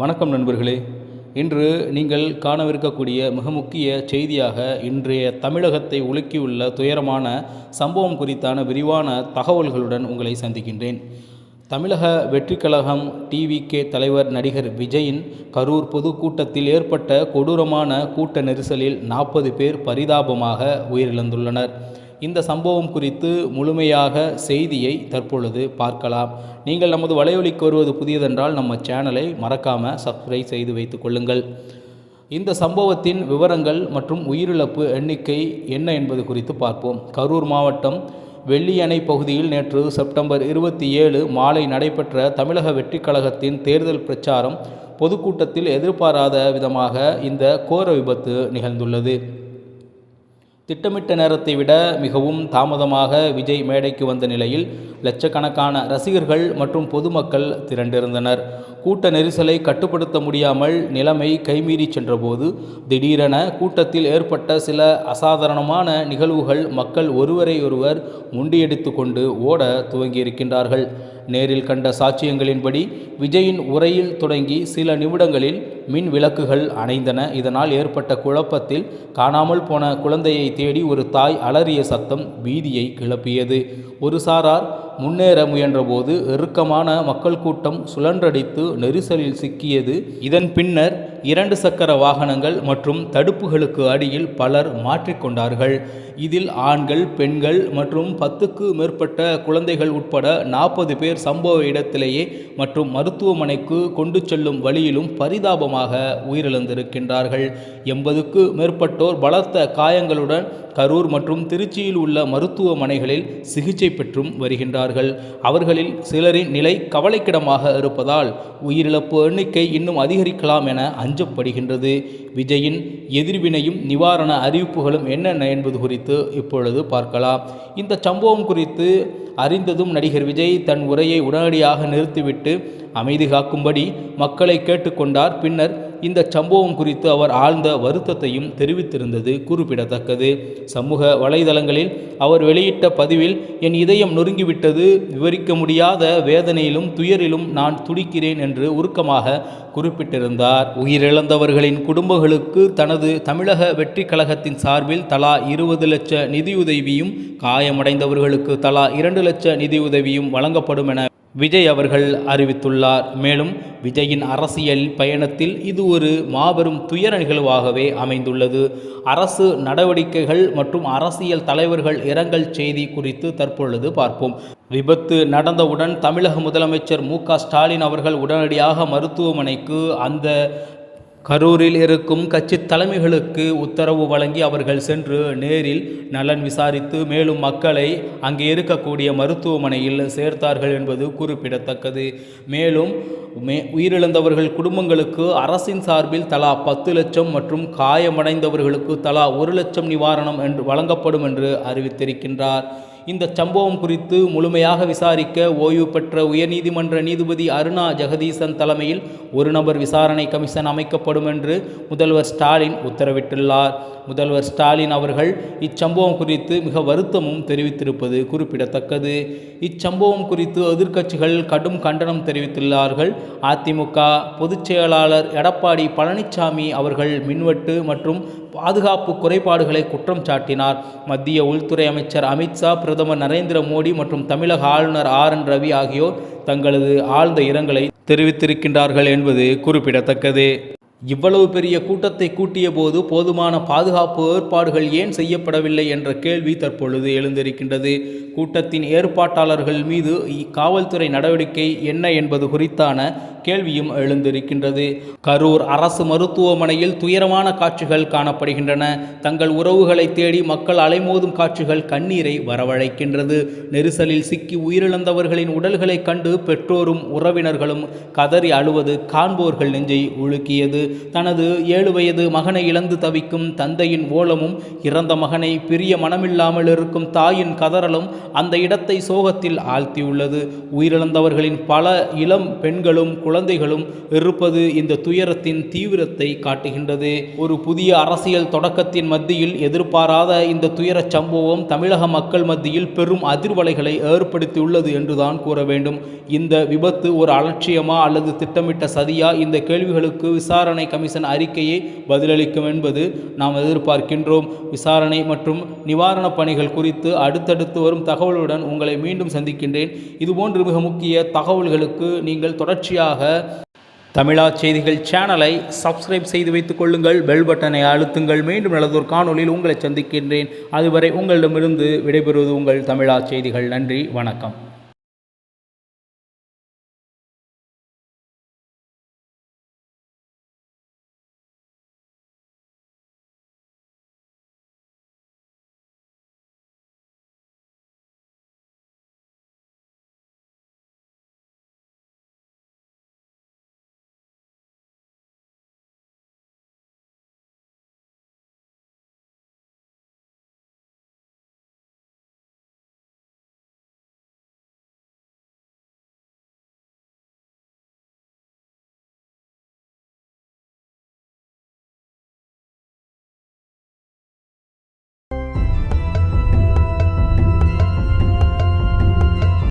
வணக்கம் நண்பர்களே. இன்று நீங்கள் காணவிருக்கக்கூடிய மிக முக்கிய செய்தியாக இன்றைய தமிழகத்தை உலுக்கியுள்ள துயரமான சம்பவம் குறித்தான விரிவான தகவல்களுடன் உங்களை சந்திக்கின்றேன். தமிழக வெற்றிக் கழகம் டிவிகே தலைவர் நடிகர் விஜயின் கரூர் பொதுக்கூட்டத்தில் ஏற்பட்ட கொடூரமான கூட்ட நெரிசலில் 40 பேர் பரிதாபமாக உயிரிழந்துள்ளனர். இந்த சம்பவம் குறித்து முழுமையாக செய்தியை தற்பொழுது பார்க்கலாம். நீங்கள் நமது வலையொலிக்கு வருவது புதியதென்றால் நம்ம சேனலை மறக்காமல் சப்ஸ்கிரைப் செய்து வைத்துக் கொள்ளுங்கள். இந்த சம்பவத்தின் விவரங்கள் மற்றும் உயிரிழப்பு எண்ணிக்கை என்ன என்பது குறித்து பார்ப்போம். கரூர் மாவட்டம் வெள்ளியணை பகுதியில் நேற்று செப்டம்பர் 27 மாலை நடைபெற்ற தமிழக வெற்றிக் கழகத்தின் தேர்தல் பிரச்சாரம் பொதுக்கூட்டத்தில் எதிர்பாராத விதமாக இந்த கோர விபத்து நிகழ்ந்துள்ளது. திட்டமிட்ட நேரத்தை விட மிகவும் தாமதமாக விஜய் மேடைக்கு வந்த நிலையில் லட்சக்கணக்கான ரசிகர்கள் மற்றும் பொதுமக்கள் திரண்டிருந்தனர். கூட்ட நெரிசலை கட்டுப்படுத்த முடியாமல் நிலைமை கைமீறி சென்றபோது திடீரென கூட்டத்தில் ஏற்பட்ட சில அசாதாரணமான நிகழ்வுகள் மக்கள் ஒருவரையொருவர் முண்டியடித்து கொண்டு ஓட துவங்கியிருக்கின்றார்கள். நேரில் கண்ட சாட்சியங்களின்படி விஜயின் உரையில் தொடங்கி சில நிமிடங்களில் மின் விளக்குகள் அணைந்தன. இதனால் ஏற்பட்ட குழப்பத்தில் காணாமல் போன குழந்தையை தேடி ஒரு தாய் அலறிய சத்தம் பீதியை கிளப்பியது. ஒரு சாரார் முன்னேற முயன்றபோது இறுக்கமான மக்கள் கூட்டம் சுழன்றடித்து நெரிசலில் சிக்கியது. இதன் பின்னர் 2 சக்கர வாகனங்கள் மற்றும் தடுப்புகளுக்கு அடியில் பலர் மாற்றிக்கொண்டார்கள். இதில் ஆண்கள், பெண்கள் மற்றும் 10க்கு மேற்பட்ட குழந்தைகள் உட்பட 40 பேர் சம்பவ இடத்திலேயே மற்றும் மருத்துவமனைக்கு கொண்டு செல்லும் வழியிலும் பரிதாபமாக உயிரிழந்திருக்கின்றார்கள். 80க்கு மேற்பட்டோர் பலத்த காயங்களுடன் கரூர் மற்றும் திருச்சியில் உள்ள மருத்துவமனைகளில் சிகிச்சை பெற்றும் வருகின்றார்கள். அவர்களில் சிலரின் நிலை கவலைக்கிடமாக இருப்பதால் உயிரிழப்பு எண்ணிக்கை இன்னும் அதிகரிக்கலாம் என அஞ்சப்படுகின்றது. விஜயின் எதிர்வினையும் நிவாரண அறிவிப்புகளும் என்னென்ன என்பது குறித்து இப்பொழுது பார்க்கலாம். இந்த சம்பவம் குறித்து அறிந்ததும் நடிகர் விஜய் தன் உரையை உடனடியாக நிறுத்திவிட்டு அமைதி காக்கும்படி மக்களை கேட்டுக்கொண்டார். பின்னர் இந்த சம்பவம் குறித்து அவர் ஆழ்ந்த வருத்தத்தையும் தெரிவித்திருந்தது குறிப்பிடத்தக்கது. சமூக வலைதளங்களில் அவர் வெளியிட்ட பதிவில், என் இதயம் நொறுங்கிவிட்டது, விவரிக்க முடியாத வேதனையிலும் துயரிலும் நான் துடிக்கிறேன் என்று உருக்கமாக குறிப்பிட்டிருந்தார். உயிரிழந்தவர்களின் குடும்பங்களுக்கு தனது தமிழக வெற்றிக் கழகத்தின் சார்பில் தலா 20 லட்ச நிதியுதவியும் காயமடைந்தவர்களுக்கு தலா 2 லட்ச நிதியுதவியும் வழங்கப்படும் என விஜய் அவர்கள் அறிவித்துள்ளார். மேலும் விஜயின் அரசியல் பயணத்தில் இது ஒரு மாபெரும் துயர நிகழ்வாகவே அமைந்துள்ளது. அரசு நடவடிக்கைகள் மற்றும் அரசியல் தலைவர்கள் இரங்கல் செய்தி குறித்து தற்பொழுது பார்ப்போம். விபத்து நடந்தவுடன் தமிழக முதலமைச்சர் மு.க. ஸ்டாலின் அவர்கள் உடனடியாக மருத்துவமனைக்கு அந்த கரூரில் இருக்கும் கட்சி தலைமைகளுக்கு உத்தரவு வழங்கி அவர்கள் சென்று நேரில் நலன் விசாரித்து மேலும் மக்களை அங்கே இருக்கக்கூடிய மருத்துவமனையில் சேர்த்தார்கள் என்பது குறிப்பிடத்தக்கது. மேலும் உயிரிழந்தவர்கள் குடும்பங்களுக்கு அரசின் சார்பில் தலா 10 லட்சம் மற்றும் காயமடைந்தவர்களுக்கு தலா 1 லட்சம் நிவாரணம் என்று வழங்கப்படும் என்று அறிவித்திருக்கின்றார். இந்த சம்பவம் குறித்து முழுமையாக விசாரிக்க ஓய்வு பெற்ற உயர்நீதிமன்ற நீதிபதி அருணா ஜெகதீசன் தலைமையில் ஒரு நபர் விசாரணை கமிஷன் அமைக்கப்படும் என்று முதல்வர் ஸ்டாலின் உத்தரவிட்டுள்ளார். முதல்வர் ஸ்டாலின் அவர்கள் இச்சம்பவம் குறித்து மிக வருத்தமும் தெரிவித்திருப்பது குறிப்பிடத்தக்கது. இச்சம்பவம் குறித்து எதிர்க்கட்சிகள் கடும் கண்டனம் தெரிவித்துள்ளார்கள். அதிமுக பொதுச் செயலாளர் எடப்பாடி பழனிசாமி அவர்கள் மின்வெட்டு மற்றும் பாதுகாப்பு குறைபாடுகளை குற்றம் சாட்டினார். மத்திய உள்துறை அமைச்சர் அமித்ஷா, பிரதமர் நரேந்திர மோடி மற்றும் தமிழக ஆளுநர் RN ரவி ஆகியோர் தங்களது ஆழ்ந்த இரங்கலை தெரிவித்திருக்கின்றார்கள் என்பது குறிப்பிடத்தக்கது. இவ்வளவு பெரிய கூட்டத்தை கூட்டிய போது போதுமான பாதுகாப்பு ஏற்பாடுகள் ஏன் செய்யப்படவில்லை என்ற கேள்வி தற்பொழுது எழுந்திருக்கின்றது. கூட்டத்தின் ஏற்பாட்டாளர்கள் மீது காவல்துறை நடவடிக்கை என்ன என்பது குறித்தான கேள்வியும் எழுந்திருக்கின்றது. கரூர் அரசு மருத்துவமனையில் துயரமான காட்சிகள் காணப்படுகின்றன. தங்கள் உறவுகளை தேடி மக்கள் அலைமோதும் காட்சிகள் கண்ணீரை வரவழைக்கின்றது. நெரிசலில் சிக்கி உயிரிழந்தவர்களின் உடல்களை கண்டு பெற்றோரும் உறவினர்களும் கதறி அழுவது காண்போர்கள் நெஞ்சை உலுக்கியது. தனது 7 வயது மகனை இழந்து தவிக்கும் தந்தையின் ஓலமும், இறந்த மகனை பிரிய மனமில்லாமல் இருக்கும் தாயின் கதறலும் அந்த இடத்தை சோகத்தில் ஆழ்த்தியுள்ளது. உயிரிழந்தவர்களின் பல இளம் பெண்களும் குழந்தைகளும் இருப்பது இந்த துயரத்தின் தீவிரத்தை காட்டுகின்றது. ஒரு புதிய அரசியல் தொடக்கத்தின் மத்தியில் எதிர்பாராத இந்த துயரச் சம்பவம் தமிழக மக்கள் மத்தியில் பெரும் அதிர்வலைகளை ஏற்படுத்தியுள்ளது என்றுதான் கூற வேண்டும். இந்த விபத்து ஒரு அலட்சியமா அல்லது திட்டமிட்ட சதியா? இந்த கேள்விகளுக்கு விசாரணை கமிஷன் அறிக்கையை பதிலளிக்கும் என்பது நாம் எதிர்பார்க்கின்றோம். விசாரணை மற்றும் நிவாரணப் பணிகள் குறித்து அடுத்தடுத்து வரும் தகவலுடன் உங்களை மீண்டும் சந்திக்கின்றேன். இதுபோன்று மிக முக்கிய தகவல்களுக்கு நீங்கள் தொடர்ச்சியாக தமிழா செய்திகள் சேனலை சப்ஸ்கிரைப் செய்து வைத்துக் கொள்ளுங்கள். பெல் பட்டனை அழுத்துங்கள். மீண்டும் நல்லதொரு காணொலியில் உங்களை சந்திக்கின்றேன். அதுவரை உங்களிடமிருந்து விடைபெறுவது உங்கள் தமிழா செய்திகள். நன்றி, வணக்கம்.